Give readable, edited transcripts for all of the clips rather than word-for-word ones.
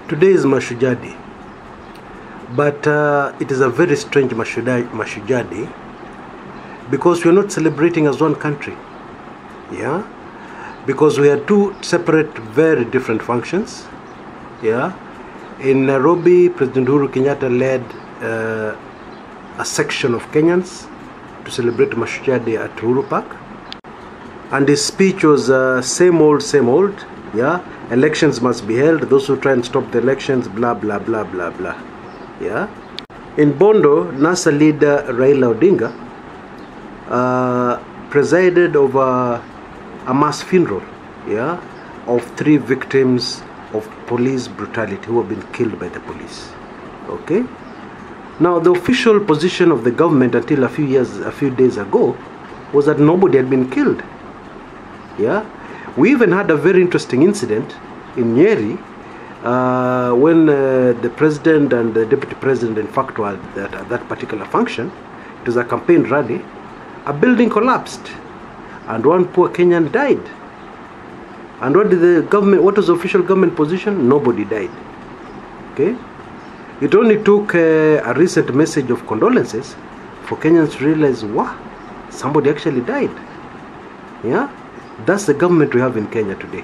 Today is Mashujaa Day, but it is a very strange Mashujaa Day because we are not celebrating as one country. Yeah, because we are two separate, very different functions. Yeah, in Nairobi, President Uhuru Kenyatta led a section of Kenyans to celebrate Mashujaa Day at Uhuru Park, and his speech was same old, same old. Yeah, elections must be held. Those who try and stop the elections, blah blah blah blah blah. Yeah, in Bondo, NASA leader Raila Odinga presided over a mass funeral, yeah, of 3 victims of police brutality who have been killed by the police. Okay. Now, the official position of the government until a few days ago was that nobody had been killed. Yeah. We even had a very interesting incident in Nyeri when the president and the deputy president, in fact, were at that particular function. It was a campaign rally. A building collapsed, and one poor Kenyan died. And what did the government? What was the official government position? Nobody died. Okay. It only took a recent message of condolences for Kenyans to realize, wow, somebody actually died. Yeah. That's the government we have in Kenya today.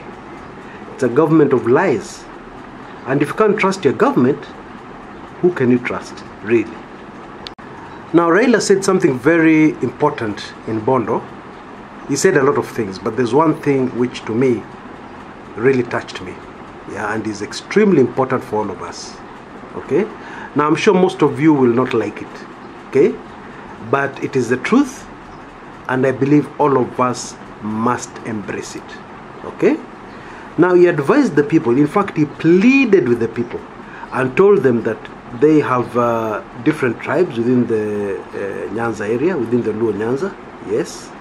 It's a government of lies. And if you can't trust your government, who can you trust, really? Now, Raila said something very important in Bondo. He said a lot of things, but there's one thing which to me really touched me. Yeah, and is extremely important for all of us. Okay? Now, I'm sure most of you will not like it. Okay? But it is the truth, and I believe all of us must embrace it. Okay. Now, he advised the people, in fact he pleaded with the people and told them that they have different tribes within the Nyanza area, within the Luo Nyanza. Yes,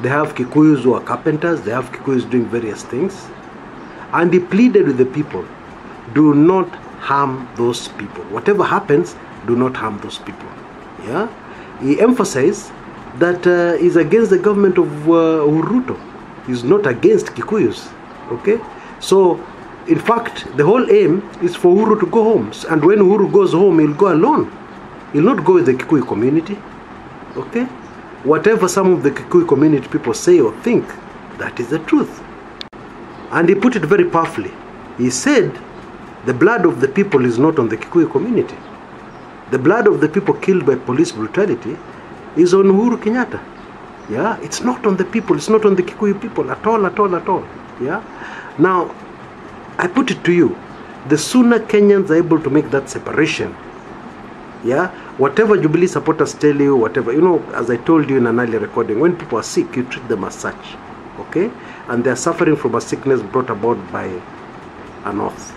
they have Kikuyus who are carpenters, they have Kikuyus doing various things, and he pleaded with the people, do not harm those people. Whatever happens, do not harm those people. Yeah, he emphasized that is against the government of Uhuru. He's not against Kikuyus. Okay? So, in fact, the whole aim is for Uhuru to go home. And when Uhuru goes home, he'll go alone. He'll not go with the Kikuyu community. Okay? Whatever some of the Kikuyu community people say or think, that is the truth. And he put it very powerfully. He said, the blood of the people is not on the Kikuyu community. The blood of the people killed by police brutality is on Uhuru Kenyatta. Yeah, it's not on the people, it's not on the Kikuyu people at all, at all, at all. Yeah. Now, I put it to you, the sooner Kenyans are able to make that separation, yeah, whatever Jubilee supporters tell you, whatever, you know, as I told you in an earlier recording, when people are sick, you treat them as such, okay, and they are suffering from a sickness brought about by an oath.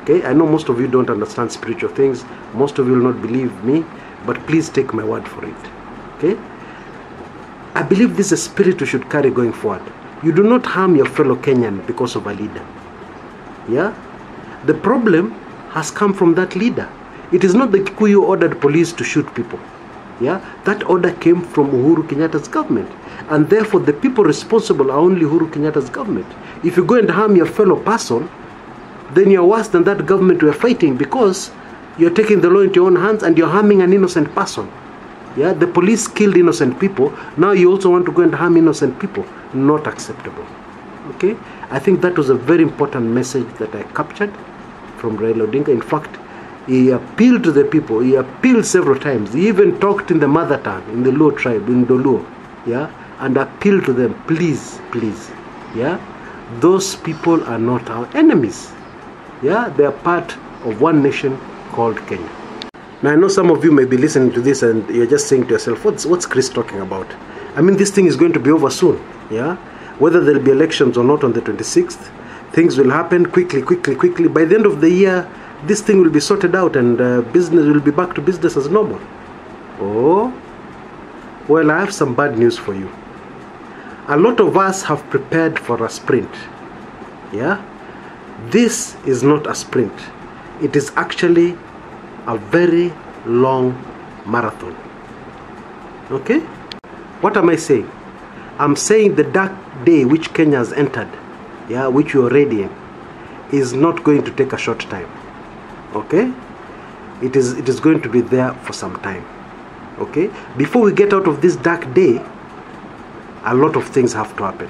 Okay, I know most of you don't understand spiritual things, most of you will not believe me, but please take my word for it. Okay? I believe this is a spirit we should carry going forward. You do not harm your fellow Kenyan because of a leader. Yeah? The problem has come from that leader. It is not the Kikuyu who ordered police to shoot people. Yeah? That order came from Uhuru Kenyatta's government. And therefore the people responsible are only Uhuru Kenyatta's government. If you go and harm your fellow person, then you're worse than that government we're fighting, because you're taking the law into your own hands and you're harming an innocent person. Yeah, the police killed innocent people. Now you also want to go and harm innocent people. Not acceptable. Okay? I think that was a very important message that I captured from Raila Odinga. In fact, he appealed to the people. He appealed several times. He even talked in the mother tongue, in the Luo tribe, in the Luo. Yeah? And appealed to them, please, please. Yeah? Those people are not our enemies. Yeah? They are part of one nation called Kenya. Now, I know some of you may be listening to this and you're just saying to yourself, what's Chris talking about? I mean, this thing is going to be over soon, yeah? Whether there'll be elections or not on the 26th, things will happen quickly, quickly, quickly. By the end of the year, this thing will be sorted out and business will be back to business as normal. Oh, well, I have some bad news for you. A lot of us have prepared for a sprint, yeah? This is not a sprint. It is actually a very long marathon. Okay? What am I saying? I'm saying the dark day which Kenya has entered, yeah, which you're already in, is not going to take a short time. Okay, it is going to be there for some time. Okay, before we get out of this dark day, a lot of things have to happen.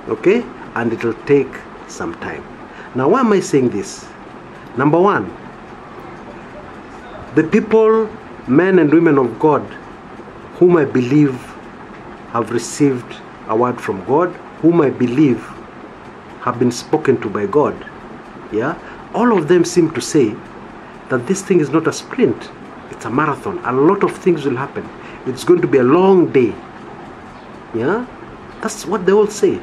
Okay, and it will take some time. Now, why am I saying this? Number one, the people, men and women of God, whom I believe have received a word from God, whom I believe have been spoken to by God, yeah, all of them seem to say that this thing is not a sprint, it's a marathon. A lot of things will happen. It's going to be a long day. Yeah, that's what they all say.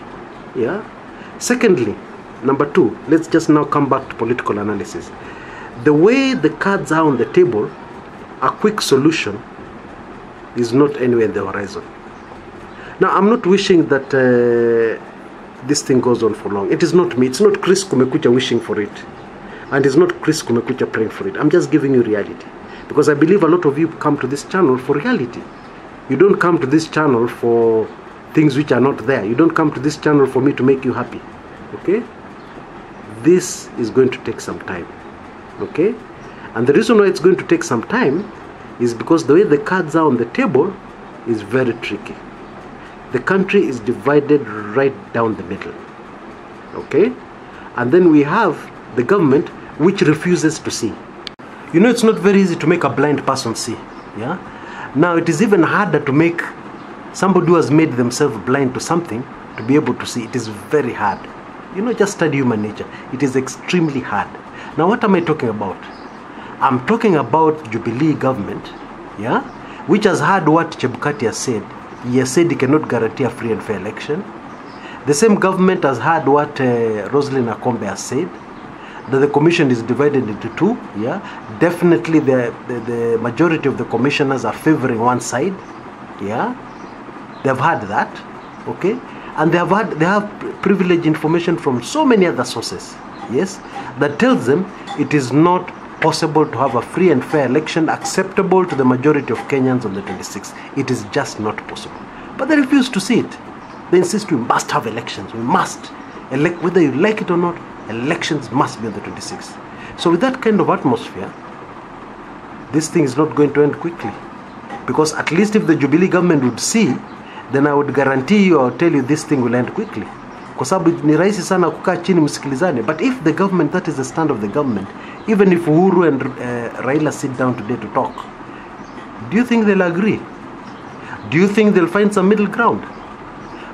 Yeah. Secondly, number two, let's just now come back to political analysis. The way the cards are on the table, a quick solution is not anywhere in the horizon. Now, I'm not wishing that this thing goes on for long. It is not me. It's not Chris Kumekucha wishing for it. And it's not Chris Kumekucha praying for it. I'm just giving you reality. Because I believe a lot of you come to this channel for reality. You don't come to this channel for things which are not there. You don't come to this channel for me to make you happy. Okay? This is going to take some time. Okay? And the reason why it's going to take some time is because the way the cards are on the table is very tricky. The country is divided right down the middle. Okay? And then we have the government which refuses to see. You know, it's not very easy to make a blind person see. Yeah? Now, it is even harder to make somebody who has made themselves blind to something to be able to see. It is very hard. You know, just study human nature. It is extremely hard. Now, what am I talking about? I'm talking about Jubilee government, yeah, which has heard what Chebukati has said. He has said he cannot guarantee a free and fair election. The same government has heard what Rosalind Akombe has said, that the commission is divided into two. Yeah, definitely the majority of the commissioners are favoring one side. Yeah, they have heard that. Okay, and they have privileged information from so many other sources. Yes, that tells them it is not possible to have a free and fair election acceptable to the majority of Kenyans on the 26th. It is just not possible. But they refuse to see it. They insist we must have elections. We must elect, whether you like it or not. Elections must be on the 26th. So with that kind of atmosphere, this thing is not going to end quickly. Because at least if the Jubilee government would see, then I would guarantee you or tell you this thing will end quickly. Kwa sababu ni rahisi sana kukaa chini msikilizane. But if the government, that is the stand of the government, even if Uhuru and Raila sit down today to talk, do you think they'll agree? Do you think they'll find some middle ground?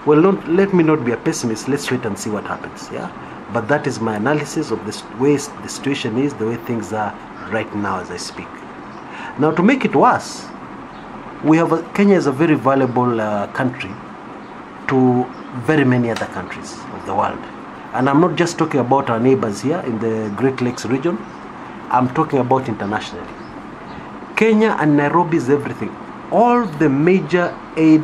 Well, let me not be a pessimist. Let's wait and see what happens. Yeah. But that is my analysis of the way the situation is, the way things are right now as I speak. Now, to make it worse, Kenya is a very valuable country to very many other countries of the world. And I'm not just talking about our neighbors here in the Great Lakes region. I'm talking about internationally. Kenya and Nairobi is everything. All the major aid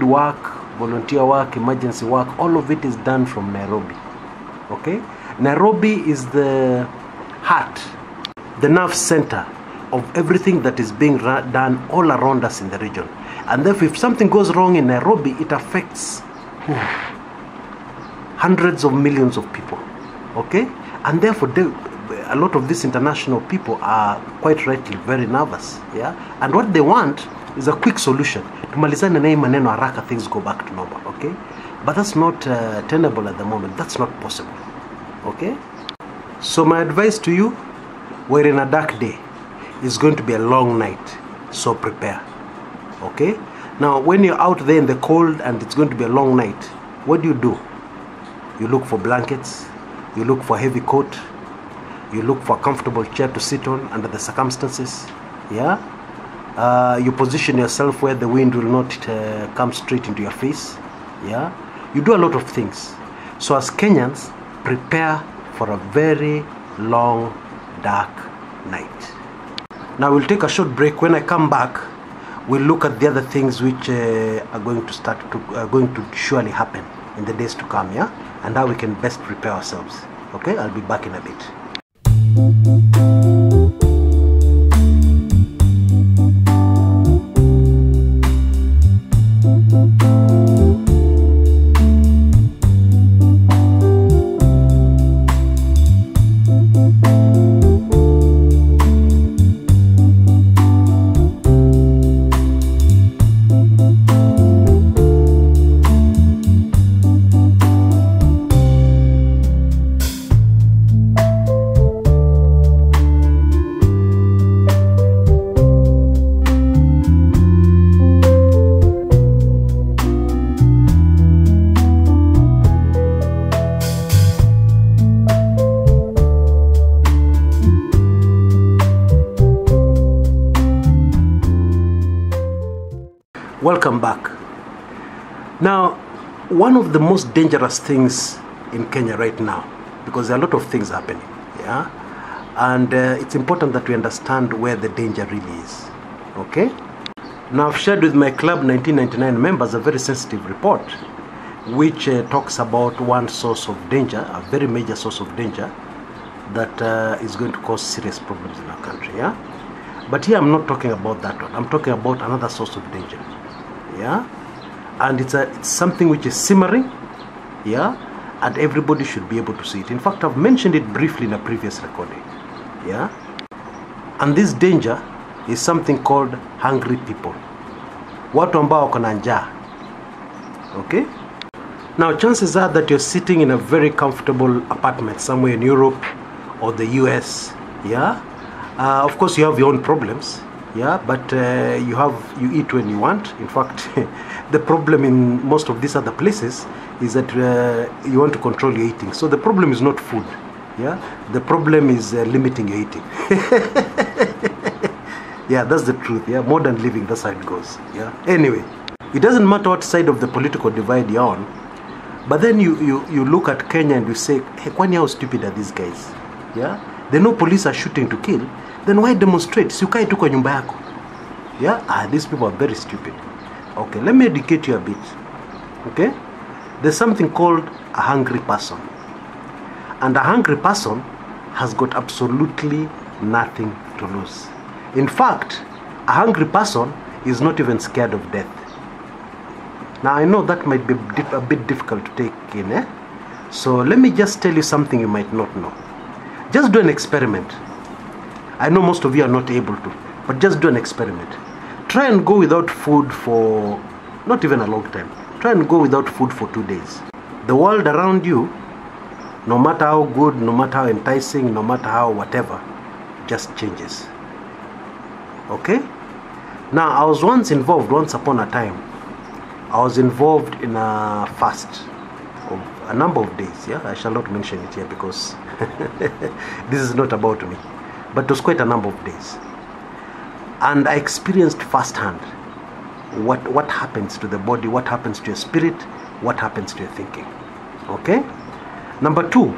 work, volunteer work, emergency work, all of it is done from Nairobi. Okay? Nairobi is the heart, the nerve center of everything that is being done all around us in the region. And therefore, if something goes wrong in Nairobi, it affects hundreds of millions of people. Okay? And therefore, a lot of these international people are quite rightly very nervous. Yeah? And what they want is a quick solution. Tumalizane na hii maneno haraka, things go back to normal. Okay? But that's not tenable at the moment. That's not possible. Okay? So my advice to you, we're in a dark day. It's going to be a long night. So prepare. Okay? Now, when you're out there in the cold and it's going to be a long night, what do? You look for blankets, you look for a heavy coat, you look for a comfortable chair to sit on under the circumstances. Yeah? You position yourself where the wind will not come straight into your face. Yeah? You do a lot of things. So as Kenyans, prepare for a very long, dark night. Now we'll take a short break. When I come back, we'll look at the other things which are going to surely happen in the days to come, yeah, and how we can best prepare ourselves. Okay, I'll be back in a bit. Welcome back. Now, one of the most dangerous things in Kenya right now, because there are a lot of things happening, yeah, and it's important that we understand where the danger really is. Okay. Now, I've shared with my Club 1999 members a very sensitive report, which talks about one source of danger, a very major source of danger, that is going to cause serious problems in our country. Yeah. But here I'm not talking about that one. I'm talking about another source of danger. Yeah, and it's something which is simmering, yeah, and everybody should be able to see it. In fact, I've mentioned it briefly in a previous recording, yeah, and this danger is something called hungry people. Watu ambao wako na njaa. Okay. Now, chances are that you're sitting in a very comfortable apartment somewhere in Europe or the US, yeah. Of course, you have your own problems. Yeah, but you eat when you want. In fact, the problem in most of these other places is that you want to control your eating. So the problem is not food. Yeah, the problem is limiting your eating. Yeah, that's the truth. Yeah, modern living, that's how it goes. Yeah. Anyway, it doesn't matter what side of the political divide you're on, but then you look at Kenya and you say, hey, kwani how stupid are these guys? Yeah, they know police are shooting to kill. Then why demonstrate? Si ukae tu kwa nyumba yako. Yeah, these people are very stupid. Okay, let me educate you a bit. Okay, there's something called a hungry person, and a hungry person has got absolutely nothing to lose. In fact, a hungry person is not even scared of death. Now, I know that might be a bit difficult to take in, eh? So let me just tell you something you might not know. Just do an experiment. I know most of you are not able to, but just do an experiment. Try and go without food for not even a long time. Try and go without food for 2 days. The world around you, no matter how good, no matter how enticing, no matter how whatever, just changes. Okay? Now, I was once upon a time, I was involved in a fast of a number of days. Yeah, I shall not mention it here because this is not about me. But it was quite a number of days. And I experienced firsthand what happens to the body, what happens to your spirit, what happens to your thinking. Okay? Number 2,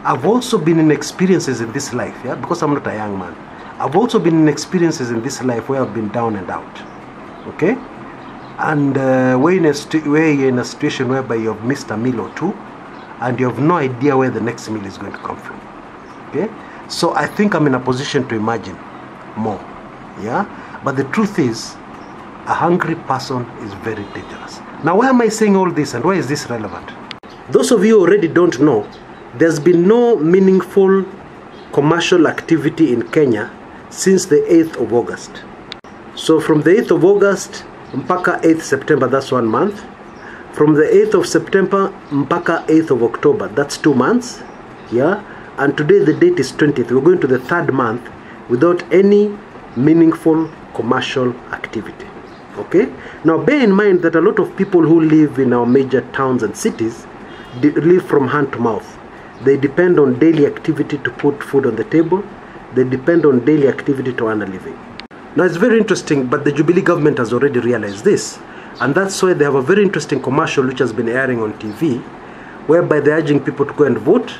I've also been in experiences in this life, yeah, because I'm not a young man. I've also been in experiences in this life where I've been down and out. Okay? And where you're in a situation whereby you have missed a meal or two, and you have no idea where the next meal is going to come from. Okay? So I think I'm in a position to imagine more, yeah? But the truth is, a hungry person is very dangerous. Now, why am I saying all this and why is this relevant? Those of you who already don't know, there's been no meaningful commercial activity in Kenya since the 8th of August. So from the 8th of August, mpaka 8th September, that's 1 month. From the 8th of September, mpaka 8th of October, that's 2 months, yeah? And today the date is 20th. We're going to the 3rd month without any meaningful commercial activity. Okay? Now bear in mind that a lot of people who live in our major towns and cities live from hand to mouth. They depend on daily activity to put food on the table. They depend on daily activity to earn a living. Now it's very interesting, but the Jubilee government has already realized this. And that's why they have a very interesting commercial which has been airing on TV, whereby they're urging people to go and vote,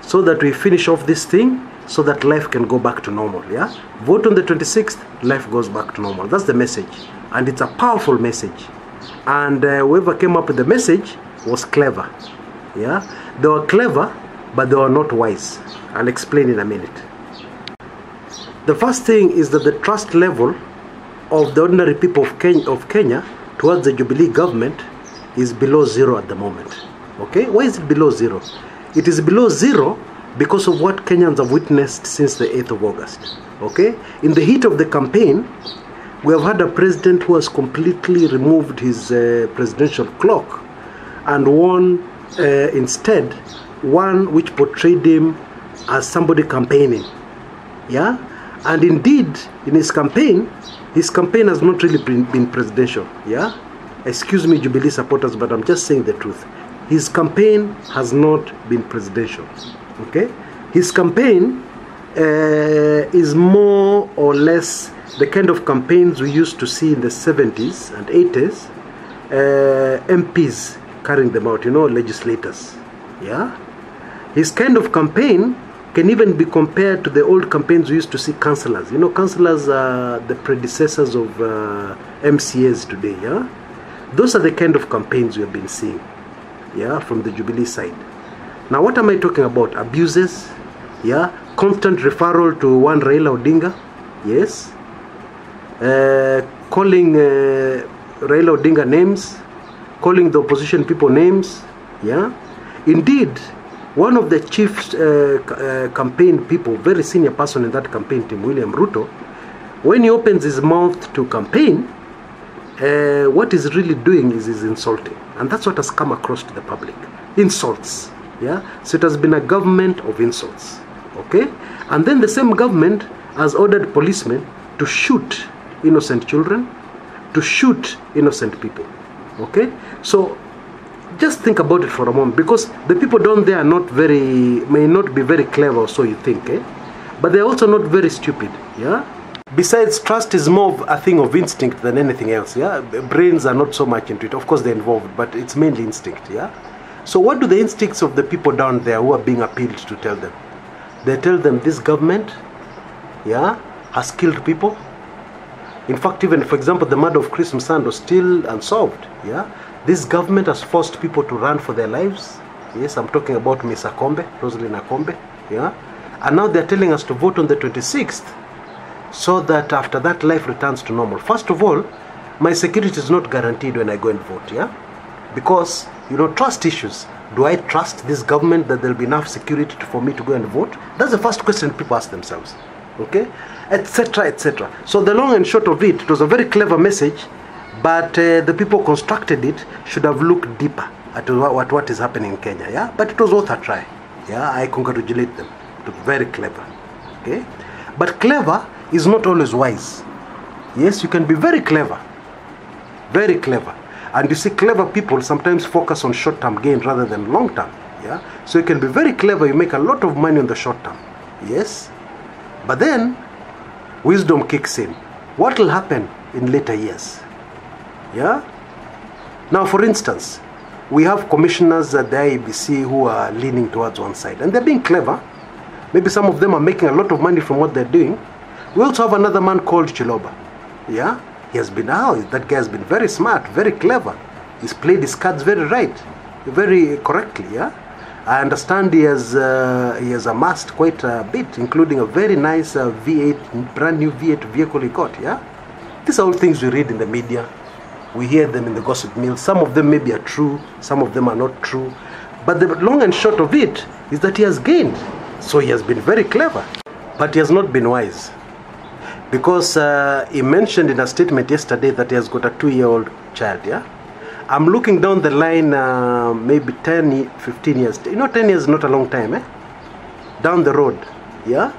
so that we finish off this thing, so that life can go back to normal, yeah? Vote on the 26th, life goes back to normal. That's the message. And it's a powerful message. And whoever came up with the message was clever, yeah? They were clever, but they were not wise. I'll explain in a minute. The first thing is that the trust level of the ordinary people of Kenya towards the Jubilee government is below 0 at the moment. Okay? Why is it below 0? It is below 0 because of what Kenyans have witnessed since the 8th of August. Okay? In the heat of the campaign, we have had a president who has completely removed his presidential cloak and worn instead one which portrayed him as somebody campaigning. Yeah? And indeed, in his campaign has not really been presidential. Yeah? Excuse me, Jubilee supporters, but I'm just saying the truth. His campaign has not been presidential. Okay? His campaign is more or less the kind of campaigns we used to see in the 70s and 80s, MPs carrying them out, legislators. Yeah, his kind of campaign can even be compared to the old campaigns we used to see councillors. Councillors are the predecessors of MCAs today. Yeah, those are the kind of campaigns we have been seeing. Yeah, from the Jubilee side. Now, what am I talking about? Abuses. Yeah, constant referral to one Raila Odinga. Yes. Calling Raila Odinga names, calling the opposition people names. Yeah, indeed, one of the chief campaign people, very senior person in that campaign team, William Ruto, when he opens his mouth to campaign, what he's really doing is he's insulting, and that's what has come across to the public. Insults. Yeah, so it has been a government of insults. Okay, and then the same government has ordered policemen to shoot innocent children, to shoot innocent people. Okay, so just think about it for a moment, because the people down there are may not be very clever, or so you think, but they're also not very stupid. Yeah. Besides, trust is more of a thing of instinct than anything else. Yeah, brains are not so much into it. Of course, they're involved, but it's mainly instinct. Yeah. So, what do the instincts of the people down there who are being appealed to tell them? They tell them this government, yeah, has killed people. In fact, even, for example, the murder of Chris Msando is still unsolved. Yeah, this government has forced people to run for their lives. Yes, I'm talking about Miss Akombe, Rosalind Akombe. Yeah, and now they're telling us to vote on the 26th, so that after that life returns to normal. First of all, my security is not guaranteed when I go and vote. Yeah, because trust issues. Do I trust this government that there'll be enough security for me to go and vote? That's the first question people ask themselves. Okay, etc., etc. So the long and short of it, it was a very clever message, but the people constructed it should have looked deeper at what is happening in Kenya. Yeah, but it was worth a try. Yeah, I congratulate them. It was very clever. Okay, but clever is not always wise. Yes, you can be very clever, very clever. And you see, clever people sometimes focus on short-term gain rather than long-term. Yeah, so you can be very clever, you make a lot of money on the short term. Yes, but then wisdom kicks in. What will happen in later years? Yeah. Now, for instance, we have commissioners at the IEBC who are leaning towards one side, and they're being clever. Maybe some of them are making a lot of money from what they're doing. We also have another man called Chiloba. Yeah. He has been that guy has been very smart, very clever. He's played his cards very right, very correctly. Yeah, I understand he has amassed quite a bit, including a very nice V8, brand new V8 vehicle he got. Yeah, these are all things we read in the media. We hear them in the gossip mill. Some of them maybe are true, some of them are not true. But the long and short of it is that he has gained. So he has been very clever, but he has not been wise. Because he mentioned in a statement yesterday that he has got a 2-year-old child. Yeah, I'm looking down the line, maybe 10, 15 years. 10 years is not a long time, down the road. Yeah,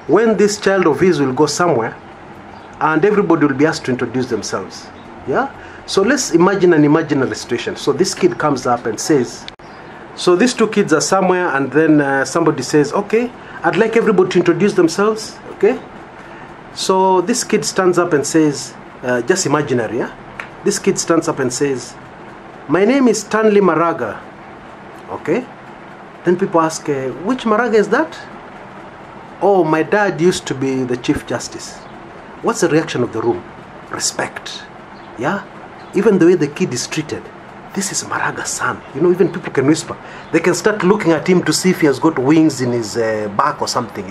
when this child of his will go somewhere, and everybody will be asked to introduce themselves. Yeah, so let's imagine an imaginary situation. So this kid comes up and says, so these two kids are somewhere, and then somebody says, okay, I'd like everybody to introduce themselves. Okay. So this kid stands up and says, just imaginary, yeah? This kid stands up and says, my name is Stanley Maraga. Okay? Then people ask, which Maraga is that? Oh, my dad used to be the Chief Justice. What's the reaction of the room? Respect. Yeah? Even the way the kid is treated. This is Maraga's son. Even people can whisper. They can start looking at him to see if he has got wings in his back or something,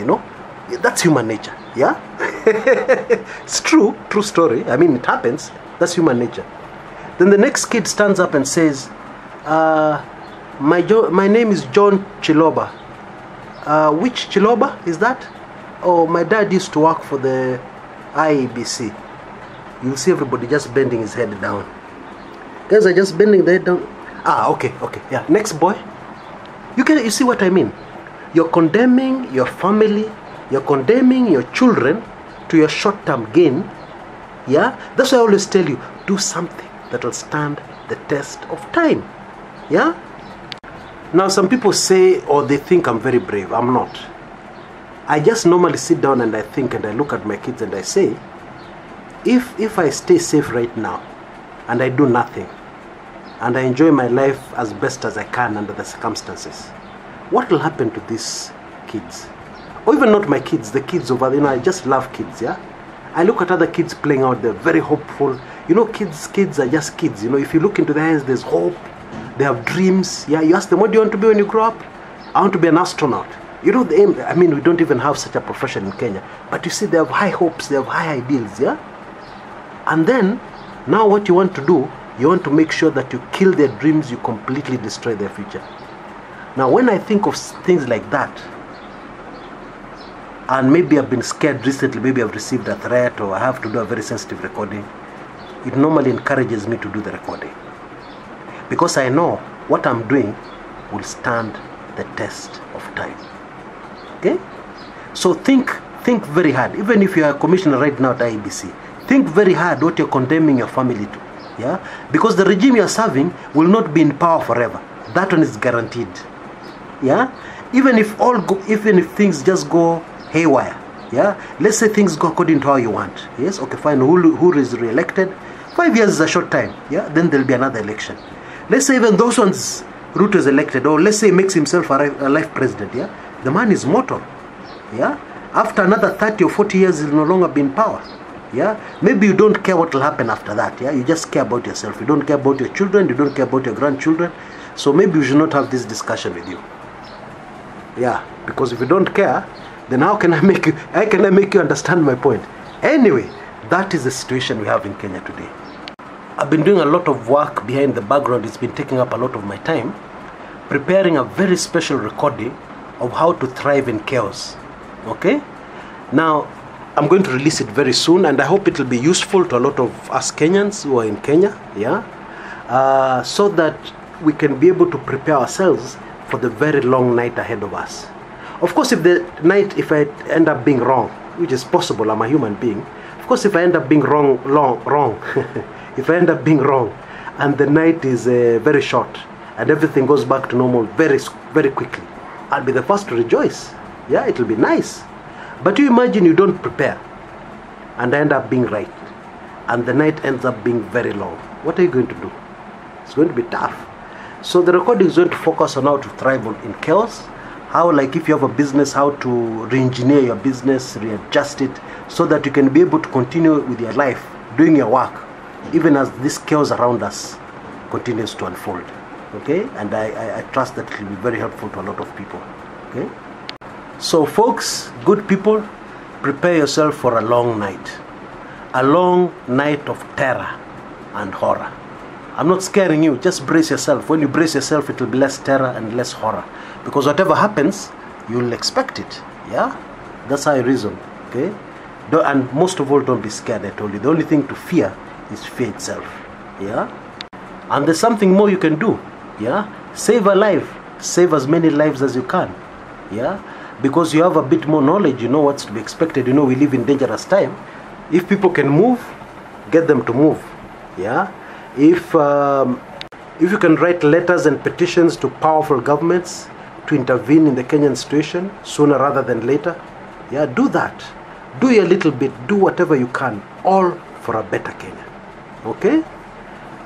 That's human nature. Yeah? It's true story. I mean, it happens. That's human nature. Then the next kid stands up and says, my name is John Chiloba. Which Chiloba is that? Oh, my dad used to work for the IEBC. You'll see everybody just bending his head down. Guys are just bending their head down. Okay. Yeah, next boy. You see what I mean? You're condemning your family. You're condemning your children to your short-term gain. Yeah? That's why I always tell you, do something that will stand the test of time. Yeah? Now, some people say, or they think I'm very brave. I'm not. I just normally sit down and I think and I look at my kids and I say, if I stay safe right now and I do nothing and I enjoy my life as best as I can under the circumstances, what will happen to these kids? Or even not my kids, the kids over there. I just love kids, yeah? I look at other kids playing out, they're very hopeful. Kids are just kids. If you look into their eyes, there's hope. They have dreams. Yeah, you ask them, what do you want to be when you grow up? I want to be an astronaut. The aim, we don't even have such a profession in Kenya. But you see, they have high hopes, they have high ideals, yeah? And then, now what you want to do, you want to make sure that you kill their dreams, you completely destroy their future. Now, when I think of things like that, and maybe I've been scared recently, maybe I've received a threat or I have to do a very sensitive recording, it normally encourages me to do the recording. Because I know what I'm doing will stand the test of time. Okay? So think very hard. Even if you are a commissioner right now at IEBC, think very hard what you're condemning your family to. Yeah? Because the regime you're serving will not be in power forever. That one is guaranteed. Yeah? Even if things just go haywire, yeah, let's say things go according to how you want, yes, okay, fine, who is re-elected, 5 years is a short time, yeah, then there'll be another election. Let's say even those ones Ruto is elected, or let's say he makes himself a life president, yeah, the man is mortal, yeah, after another 30 or 40 years he'll no longer be in power, yeah, maybe you don't care what will happen after that, yeah, you just care about yourself, you don't care about your children, you don't care about your grandchildren, so maybe we should not have this discussion with you, yeah, because if you don't care, then how can I make you understand my point? Anyway, that is the situation we have in Kenya today. I've been doing a lot of work behind the background. It's been taking up a lot of my time, preparing a very special recording of how to thrive in chaos. Okay? Now, I'm going to release it very soon, and I hope it will be useful to a lot of us Kenyans who are in Kenya, yeah? So that we can be able to prepare ourselves for the very long night ahead of us. Of course, if I end up being wrong, which is possible, I'm a human being. Of course, if I end up being wrong, if I end up being wrong, and the night is very short, and everything goes back to normal very, very quickly, I'll be the first to rejoice. Yeah, it'll be nice. But you imagine you don't prepare, and I end up being right, and the night ends up being very long. What are you going to do? It's going to be tough. So the recording is going to focus on how to thrive in chaos. How, like if you have a business, how to re-engineer your business, readjust it, so that you can be able to continue with your life, doing your work, even as this chaos around us continues to unfold. Okay? And I trust that it will be very helpful to a lot of people. Okay? So folks, good people, prepare yourself for a long night. A long night of terror and horror. I'm not scaring you, just brace yourself. When you brace yourself, it will be less terror and less horror. Because whatever happens, you'll expect it. Yeah? That's how I reason. Okay? And most of all, don't be scared, I told you. The only thing to fear is fear itself. Yeah? And there's something more you can do. Yeah? Save a life. Save as many lives as you can. Yeah? Because you have a bit more knowledge, you know what's to be expected. You know we live in dangerous time. If people can move, get them to move. Yeah? If you can write letters and petitions to powerful governments to intervene in the Kenyan situation sooner rather than later, yeah, do that. Do your little bit. Do whatever you can. All for a better Kenya. Okay?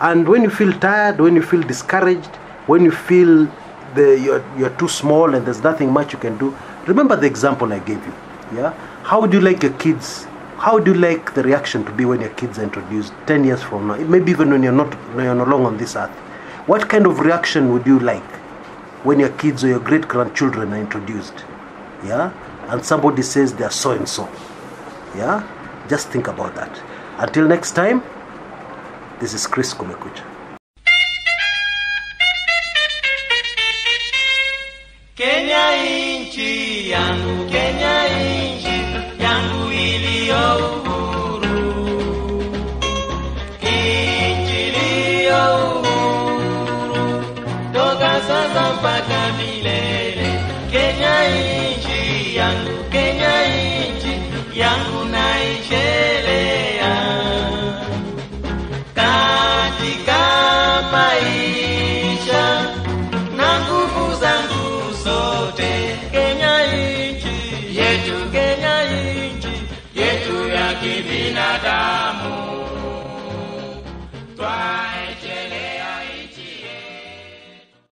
And when you feel tired, when you feel discouraged, when you feel you're too small and there's nothing much you can do, remember the example I gave you. Yeah? How would you like your kids? How do you like the reaction to be when your kids are introduced 10 years from now? Maybe even when you're no longer on this earth. What kind of reaction would you like when your kids or your great-grandchildren are introduced? Yeah? And somebody says they are so-and-so. Yeah? Just think about that. Until next time, this is Chris Kumekucha. Kenya inchi yangu, Kenya inchi yangu iliyo uhuru. Inchi iliyo uhuru, toka sasa mpaka milele. Kenya inchi yangu, Kenya inchi yangu naishelea. Katika maisha na nguvu zangu sote, Kenya inchi yetu. yetu Kenya nchi yetu ya kibinadamu.